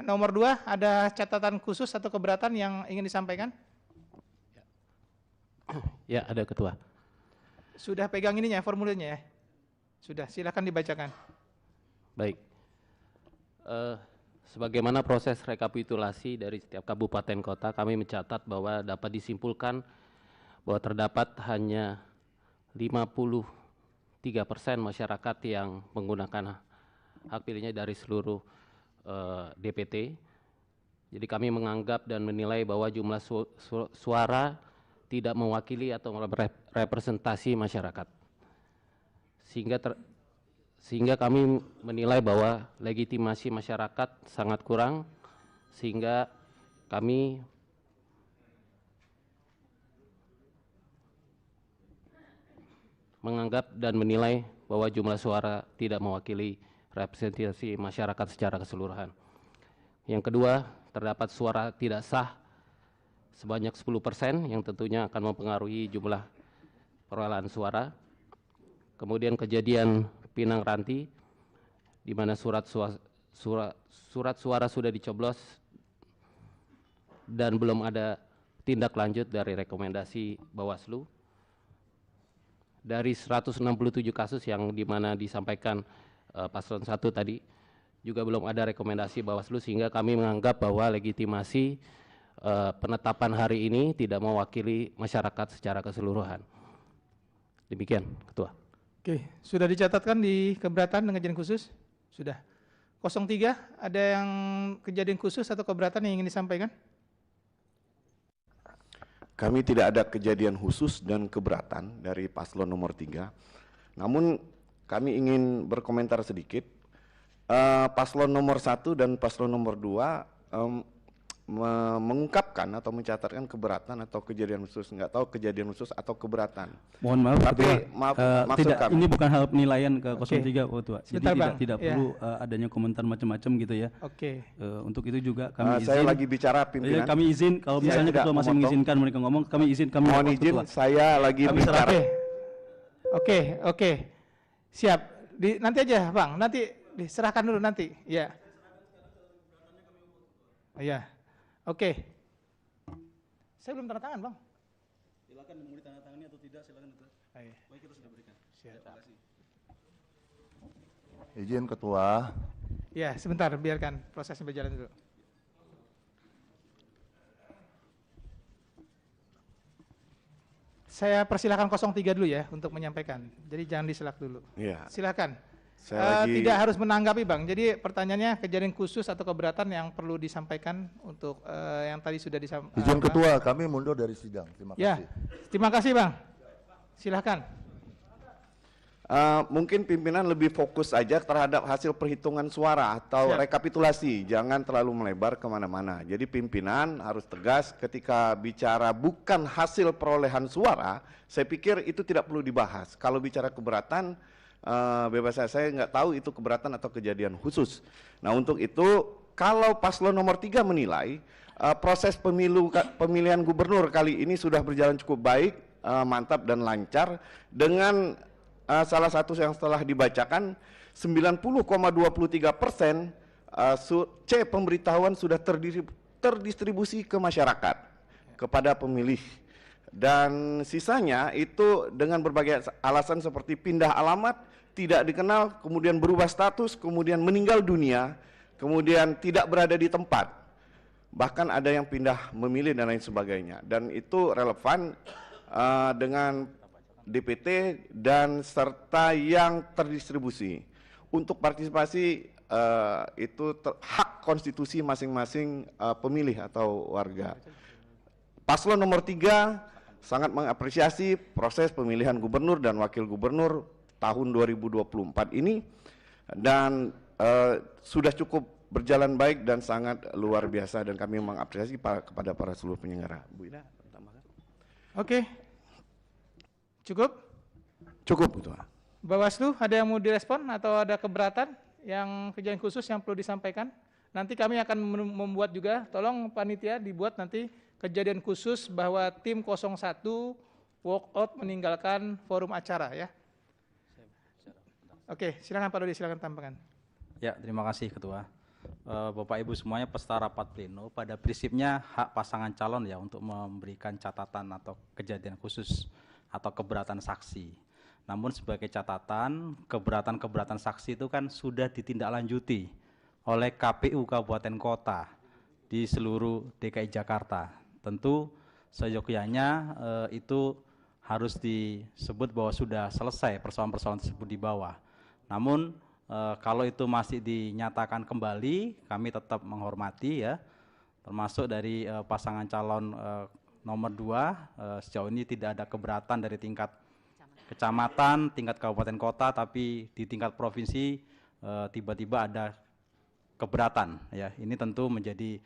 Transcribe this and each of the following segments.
Nomor 2, ada catatan khusus atau keberatan yang ingin disampaikan? Ya, ada Ketua. Sudah pegang ininya, formulirnya ya? Sudah, silakan dibacakan. Baik. Sebagaimana proses rekapitulasi dari setiap kabupaten kota, kami mencatat bahwa dapat disimpulkan bahwa terdapat hanya 53% masyarakat yang menggunakan hak pilihnya dari seluruh DPT. Jadi kami menganggap dan menilai bahwa jumlah suara tidak mewakili atau representasi masyarakat. Sehingga kami menilai bahwa legitimasi masyarakat sangat kurang, sehingga kami menganggap dan menilai bahwa jumlah suara tidak mewakili representasi masyarakat secara keseluruhan. Yang kedua, terdapat suara tidak sah sebanyak 10% yang tentunya akan mempengaruhi jumlah perolehan suara. Kemudian kejadian Pinang Ranti, di mana surat suara sudah dicoblos dan belum ada tindak lanjut dari rekomendasi Bawaslu. Dari 167 kasus yang dimana disampaikan paslon 1 tadi, juga belum ada rekomendasi Bawaslu, sehingga kami menganggap bahwa legitimasi penetapan hari ini tidak mewakili masyarakat secara keseluruhan. Demikian, Ketua. Oke, sudah dicatatkan di keberatan dengan kejadian khusus? Sudah. 03, ada yang kejadian khusus atau keberatan yang ingin disampaikan? Kami tidak ada kejadian khusus dan keberatan dari paslon nomor 3. Namun kami ingin berkomentar sedikit. Paslon nomor 1 dan paslon nomor 2 mengungkapkan atau mencatatkan keberatan atau kejadian khusus, nggak tahu kejadian khusus atau keberatan. Mohon maaf, tapi Ketua, tidak, kami, ini bukan hal penilaian ke 03, Ketua. Jadi tidak perlu adanya komentar macam-macam gitu ya. Oke. Untuk itu juga kami izin. Saya lagi bicara pimpinan. Kami izin, kalau misalnya Ketua masih mengizinkan mereka ngomong, kami izin. Kami mohon izin, saya lagi bicara. Oke. Siap. Nanti aja, Bang. Nanti diserahkan dulu nanti. Ya. Iya. Oke. Saya belum tanda tangan, Bang. Silakan mau ditandatangani atau tidak, silakan. Baik, kita sudah berikan. Siap. Terima kasih. Izin Ketua. Ya, sebentar, biarkan prosesnya berjalan dulu. Saya persilahkan 03 dulu ya untuk menyampaikan. Jadi jangan diselak dulu. Iya. Silakan. Lagi... Tidak harus menanggapi, Bang. Jadi pertanyaannya kejadian khusus atau keberatan yang perlu disampaikan untuk yang tadi sudah disampaikan. Izin Ketua, kami mundur dari sidang. Terima kasih. Ya, terima kasih, Bang. Silakan. Mungkin pimpinan lebih fokus aja terhadap hasil perhitungan suara atau rekapitulasi, jangan terlalu melebar kemana-mana. Jadi pimpinan harus tegas ketika bicara bukan hasil perolehan suara, saya pikir itu tidak perlu dibahas. Kalau bicara keberatan, bebas saya nggak tahu itu keberatan atau kejadian khusus. Nah untuk itu, kalau paslon nomor 3 menilai proses pemilihan gubernur kali ini sudah berjalan cukup baik, mantap dan lancar dengan salah satu yang setelah dibacakan 90,23% C pemberitahuan sudah terdistribusi ke masyarakat, kepada pemilih, dan sisanya itu dengan berbagai alasan seperti pindah alamat, tidak dikenal, kemudian berubah status, kemudian meninggal dunia, kemudian tidak berada di tempat, bahkan ada yang pindah memilih dan lain sebagainya, dan itu relevan dengan DPT dan serta yang terdistribusi. Untuk partisipasi itu hak konstitusi masing-masing pemilih atau warga. Paslon nomor 3 sangat mengapresiasi proses pemilihan gubernur dan wakil gubernur tahun 2024 ini, dan sudah cukup berjalan baik dan sangat luar biasa, dan kami mengapresiasi kepada para seluruh penyelenggara. Bu Ina, tambahkan. Oke. Cukup? Cukup, Ketua. Bawaslu, ada yang mau direspon atau ada keberatan yang kejadian khusus yang perlu disampaikan? Nanti kami akan membuat juga, tolong panitia dibuat nanti kejadian khusus bahwa tim 01 walk out meninggalkan forum acara ya. Oke, silakan Pak Dodi, silakan tambahkan. Ya, terima kasih Ketua. Bapak Ibu semuanya peserta rapat pleno, pada prinsipnya hak pasangan calon ya untuk memberikan catatan atau kejadian khusus atau keberatan saksi. Namun sebagai catatan, keberatan saksi itu kan sudah ditindaklanjuti oleh KPU Kabupaten Kota di seluruh DKI Jakarta. Tentu seyogyanya itu harus disebut bahwa sudah selesai persoalan-persoalan tersebut di bawah. Namun kalau itu masih dinyatakan kembali, kami tetap menghormati ya, termasuk dari pasangan calon nomor 2, sejauh ini tidak ada keberatan dari tingkat kecamatan, tingkat kabupaten kota, tapi di tingkat provinsi tiba-tiba ada keberatan ya. Ini tentu menjadi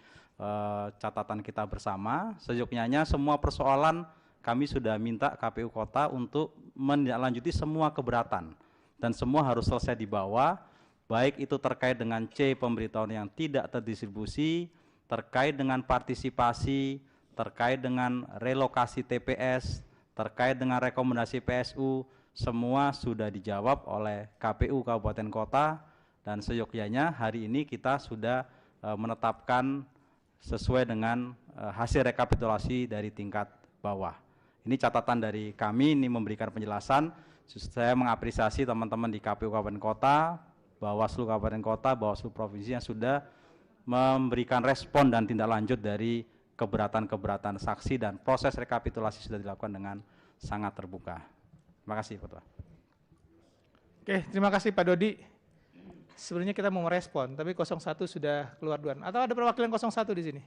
catatan kita bersama. Seyogyanya semua persoalan kami sudah minta KPU Kota untuk menindaklanjuti semua keberatan. Dan semua harus selesai di bawah, baik itu terkait dengan C pemberitahuan yang tidak terdistribusi, terkait dengan partisipasi, terkait dengan relokasi TPS, terkait dengan rekomendasi PSU, semua sudah dijawab oleh KPU Kabupaten Kota, dan seyogyanya hari ini kita sudah menetapkan sesuai dengan hasil rekapitulasi dari tingkat bawah. Ini catatan dari kami, ini memberikan penjelasan. Saya mengapresiasi teman-teman di KPU Kabupaten Kota, Bawaslu Kabupaten Kota, Bawaslu Provinsi yang sudah memberikan respon dan tindak lanjut dari keberatan-keberatan saksi, dan proses rekapitulasi sudah dilakukan dengan sangat terbuka. Terima kasih, Pak Ketua. Oke, terima kasih Pak Dodi. Sebenarnya kita mau merespon, tapi 01 sudah keluar duluan. Atau ada perwakilan 01 di sini?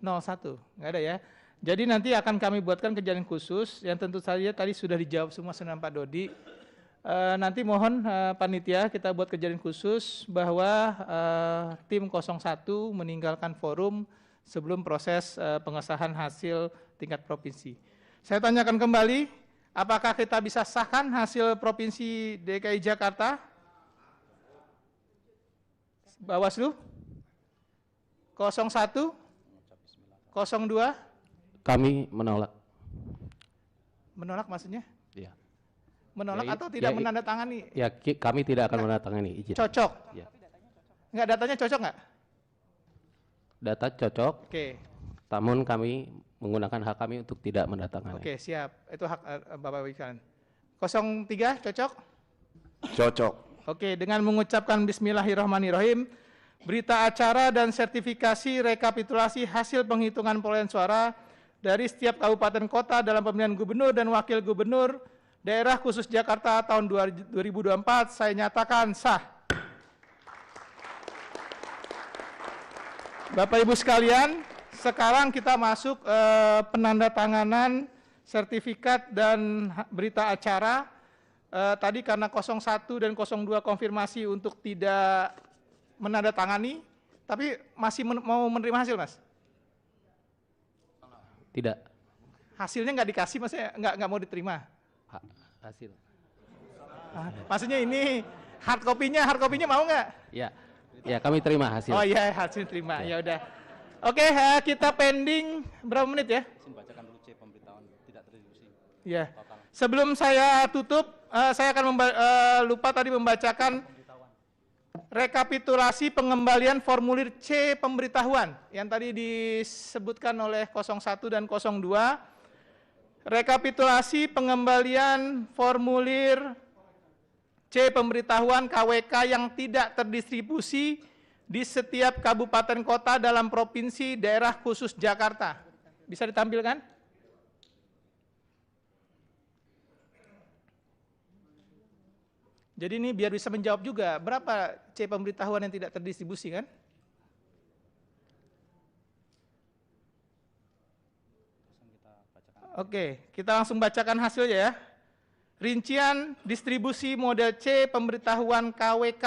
01, nggak ada ya. Jadi nanti akan kami buatkan kejadian khusus yang tentu saja tadi sudah dijawab semua dengan Pak Dodi. Nanti mohon panitia kita buat kejadian khusus bahwa tim 01 meninggalkan forum sebelum proses pengesahan hasil tingkat provinsi. Saya tanyakan kembali, apakah kita bisa sahkan hasil Provinsi DKI Jakarta? Bawaslu? 01? 02? Kami menolak. Menolak maksudnya? Ya. Menolak Ya, atau tidak ya, menandatangani? Ya, kami tidak akan menandatangani izin. Cocok? Ya. Enggak, datanya cocok nggak? Data cocok, Oke, namun kami menggunakan hak kami untuk tidak menandatangani. oke siap. Itu hak Bapak Wikan. 03 cocok? Cocok. Oke, dengan mengucapkan Bismillahirrahmanirrahim, berita acara dan sertifikasi rekapitulasi hasil penghitungan perolehan suara dari setiap kabupaten kota dalam pemilihan gubernur dan wakil gubernur daerah khusus Jakarta tahun 2024 saya nyatakan sah. Bapak Ibu sekalian, sekarang kita masuk penandatanganan sertifikat dan berita acara. Tadi karena 01 dan 02 konfirmasi untuk tidak menandatangani, tapi masih mau menerima hasil, Mas? Tidak. Hasilnya nggak dikasih, maksudnya nggak mau diterima. Hasil. Maksudnya ini hard copy-nya mau nggak? Ya. Ya, kami terima hasil. Oh iya, hasil terima. Ya udah. Oke, kita pending berapa menit ya? Bacakan dulu C pemberitahuan tidak terdistribusi. Ya. Sebelum saya tutup, saya akan lupa tadi membacakan rekapitulasi pengembalian formulir C pemberitahuan yang tadi disebutkan oleh 01 dan 02. Rekapitulasi pengembalian formulir C pemberitahuan KWK yang tidak terdistribusi di setiap kabupaten kota dalam provinsi daerah khusus Jakarta. Bisa ditampilkan? Jadi ini biar bisa menjawab juga, berapa C pemberitahuan yang tidak terdistribusi kan? Oke, kita langsung bacakan hasilnya ya. Rincian distribusi model C pemberitahuan KWK.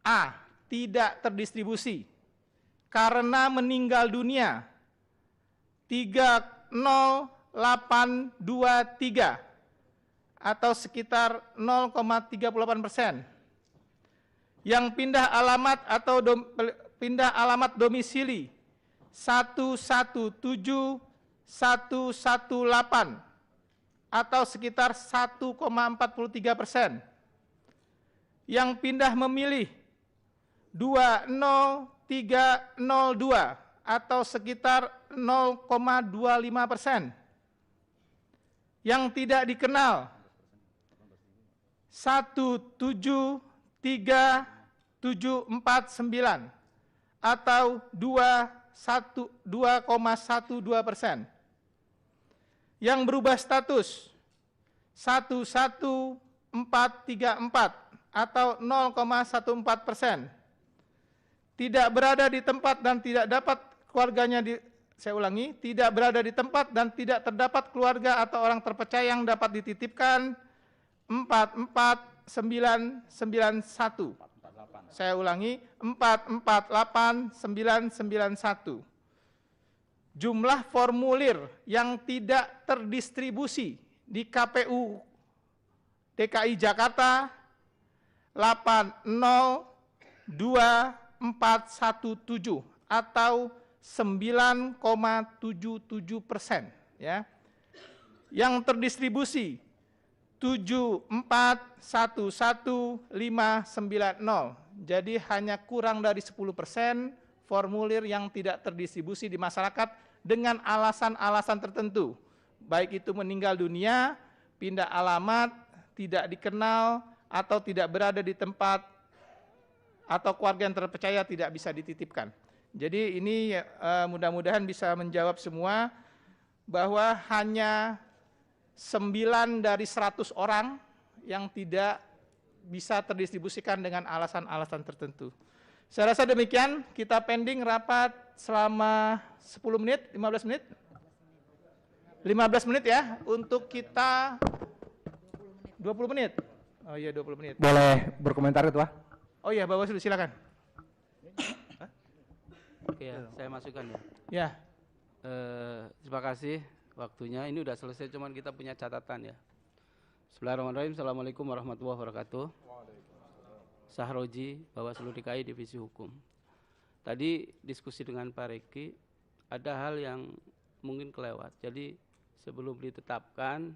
A. Tidak terdistribusi karena meninggal dunia 30823 atau sekitar 0,38%. Yang pindah alamat atau pindah alamat domisili 117.118 atau sekitar 1,43%. Yang pindah memilih 20302 atau sekitar 0,25%. Yang tidak dikenal 17349 atau 2,12%. Yang berubah status 11434 atau 0,14%. Tidak berada di tempat dan tidak dapat keluarganya saya ulangi, tidak berada di tempat dan tidak terdapat keluarga atau orang terpercaya yang dapat dititipkan 44991. Saya ulangi 448991. Jumlah formulir yang tidak terdistribusi di KPU DKI Jakarta 802417 atau 9,77%, ya. Yang terdistribusi 7411590. Jadi hanya kurang dari 10% formulir yang tidak terdistribusi di masyarakat dengan alasan-alasan tertentu. Baik itu meninggal dunia, pindah alamat, tidak dikenal, atau tidak berada di tempat, atau keluarga yang terpercaya tidak bisa dititipkan. Jadi ini mudah-mudahan bisa menjawab semua bahwa hanya 9 dari 100 orang yang tidak bisa terdistribusikan dengan alasan-alasan tertentu. Saya rasa demikian, kita pending rapat selama 10 menit, 15 menit? 15 menit ya, untuk kita 20 menit. Oh iya 20 menit. Boleh berkomentar Ketua? Oh iya Bawaslu silakan. Oke ya, saya masukkan ya. Ya. Terima kasih waktunya. Ini udah selesai, cuman kita punya catatan ya. Bismillahirrahmanirrahim. Assalamualaikum warahmatullahi wabarakatuh. Sahroji, Bawaslu DKI Divisi Hukum. Tadi diskusi dengan Pak Reki, ada hal yang mungkin kelewat. Jadi sebelum ditetapkan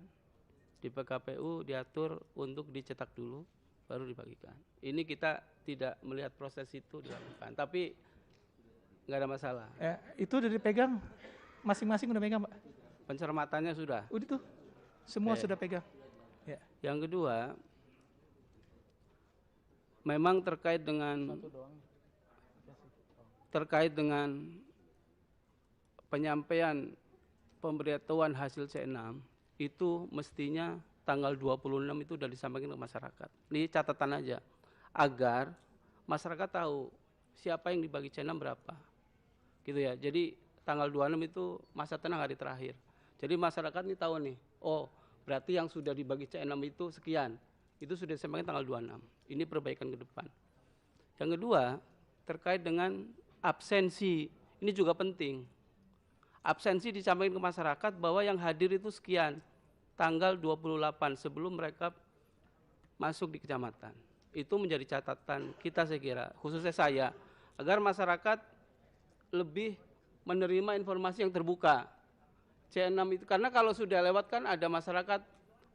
di PKPU diatur untuk dicetak dulu, baru dibagikan. Ini kita tidak melihat proses itu dilakukan, tapi nggak ada masalah. Itu udah dipegang, masing-masing udah pegang Pak? Pencermatannya sudah. Udah tuh, semua sudah pegang. Ya. Yang kedua, memang terkait dengan penyampaian pemberitahuan hasil C6 itu mestinya tanggal 26 itu sudah disampaikan ke masyarakat. Ini catatan aja, agar masyarakat tahu siapa yang dibagi C6 berapa. Gitu ya. Jadi tanggal 26 itu masa tenang hari terakhir. Jadi masyarakat ini tahu nih, oh berarti yang sudah dibagi C6 itu sekian. Itu sudah disampaikan tanggal 26. Ini perbaikan ke depan. Yang kedua, terkait dengan absensi. Ini juga penting. Absensi disampaikan ke masyarakat bahwa yang hadir itu sekian. Tanggal 28 sebelum mereka masuk di kecamatan. Itu menjadi catatan kita saya kira, khususnya saya. Agar masyarakat lebih menerima informasi yang terbuka. C6 itu, karena kalau sudah lewat kan ada masyarakat,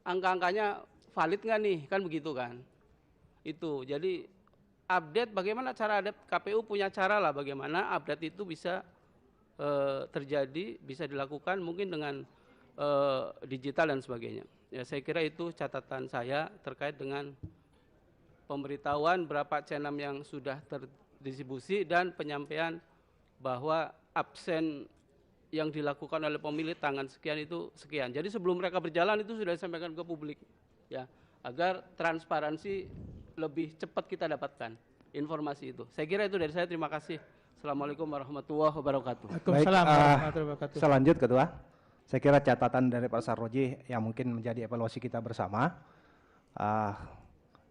angka-angkanya valid nggak nih, kan begitu kan. Itu, jadi update bagaimana cara update, KPU punya cara lah bagaimana update itu bisa terjadi, bisa dilakukan mungkin dengan digital dan sebagainya. Ya, saya kira itu catatan saya terkait dengan pemberitahuan berapa C6 yang sudah terdistribusi dan penyampaian bahwa absen yang dilakukan oleh pemilih tanggal sekian itu sekian. Jadi sebelum mereka berjalan itu sudah disampaikan ke publik, ya, agar transparansi lebih cepat kita dapatkan informasi itu. Saya kira itu dari saya. Terima kasih. Assalamualaikum warahmatullahi wabarakatuh. Waalaikumsalam warahmatullahi wabarakatuh. Saya lanjut Ketua. Saya kira catatan dari Pak Sarroji yang mungkin menjadi evaluasi kita bersama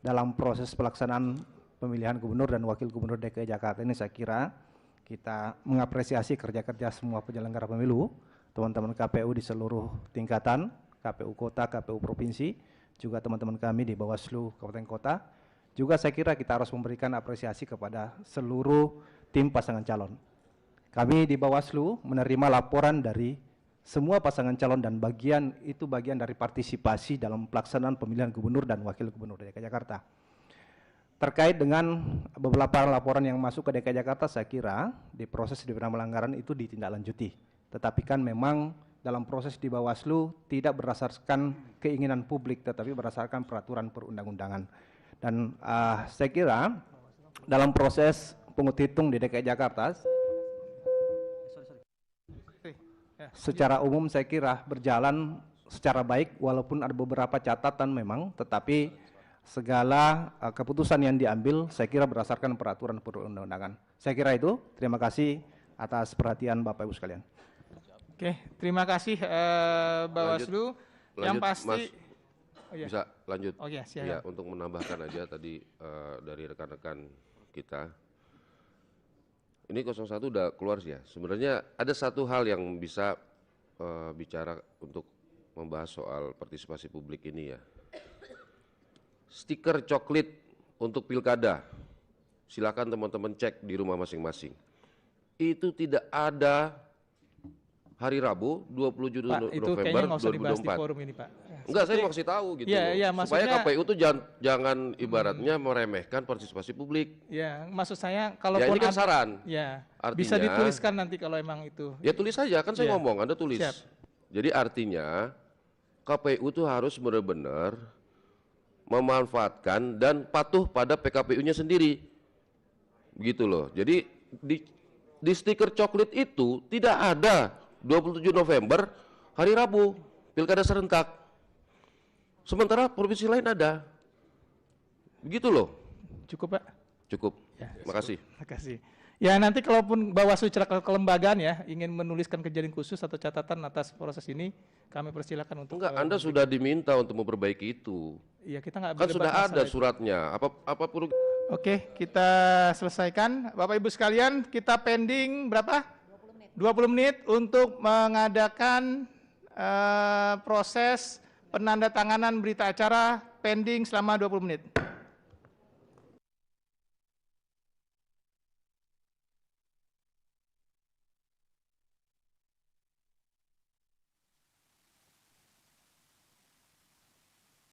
dalam proses pelaksanaan pemilihan gubernur dan wakil gubernur DKI Jakarta ini, saya kira kita mengapresiasi kerja-kerja semua penyelenggara pemilu, teman-teman KPU di seluruh tingkatan, KPU kota, KPU provinsi, juga teman-teman kami di Bawaslu Kabupaten Kota. Juga saya kira kita harus memberikan apresiasi kepada seluruh tim pasangan calon. Kami di Bawaslu menerima laporan dari semua pasangan calon dan bagian dari partisipasi dalam pelaksanaan pemilihan gubernur dan wakil gubernur DKI Jakarta. terkait dengan beberapa laporan yang masuk ke DKI Jakarta, saya kira di proses di pelanggaran itu ditindaklanjuti. Tetapi kan memang dalam proses di Bawaslu tidak berdasarkan keinginan publik, tetapi berdasarkan peraturan perundang-undangan. Dan saya kira dalam proses pungut hitung di DKI Jakarta, secara umum saya kira berjalan secara baik, walaupun ada beberapa catatan memang, tetapi segala keputusan yang diambil saya kira berdasarkan peraturan perundang-undangan. Saya kira itu. Terima kasih atas perhatian Bapak Ibu sekalian. Oke, terima kasih Bawaslu. Yang pasti bisa lanjut. Oh ya, silakan. Ya, untuk menambahkan aja tadi dari rekan-rekan kita. Ini 01 udah keluar sih ya. Sebenarnya ada satu hal yang bisa bicara untuk membahas soal partisipasi publik ini ya. Stiker coklit untuk pilkada, silakan teman-teman cek di rumah masing-masing. Itu tidak ada hari Rabu 27 Pak, itu November nggak usah dibahas di 2024. forum ini, Pak. Enggak, saya mau kasih tahu gitu Ya, loh. ya, Supaya maksudnya, KPU tuh jangan ibaratnya meremehkan partisipasi publik. Ya, maksud saya Ya kalaupun ini kan saran. Ya, Artinya, bisa dituliskan nanti kalau emang itu. Ya tulis saja, kan saya Ya. ngomong, Anda tulis. Siap. Jadi artinya KPU tuh harus benar-benar memanfaatkan dan patuh pada PKPU-nya sendiri. Begitu loh. Jadi di stiker coklit itu tidak ada 27 November hari Rabu pilkada serentak. Sementara provinsi lain ada. Begitu loh. Cukup, Pak? Cukup. Ya, Terima kasih. Terima kasih. Ya, nanti kalaupun Bawaslu secara kelembagaan ya ingin menuliskan kejadian khusus atau catatan atas proses ini, kami persilakan untuk. Enggak, Anda sudah diminta untuk memperbaiki itu. Iya, kita nggak Kan berdebat sudah ada masalah itu. suratnya. Apa perlu? Oke, kita selesaikan. Bapak Ibu sekalian, kita pending berapa? 20 menit untuk mengadakan proses penandatanganan berita acara pending selama 20 menit.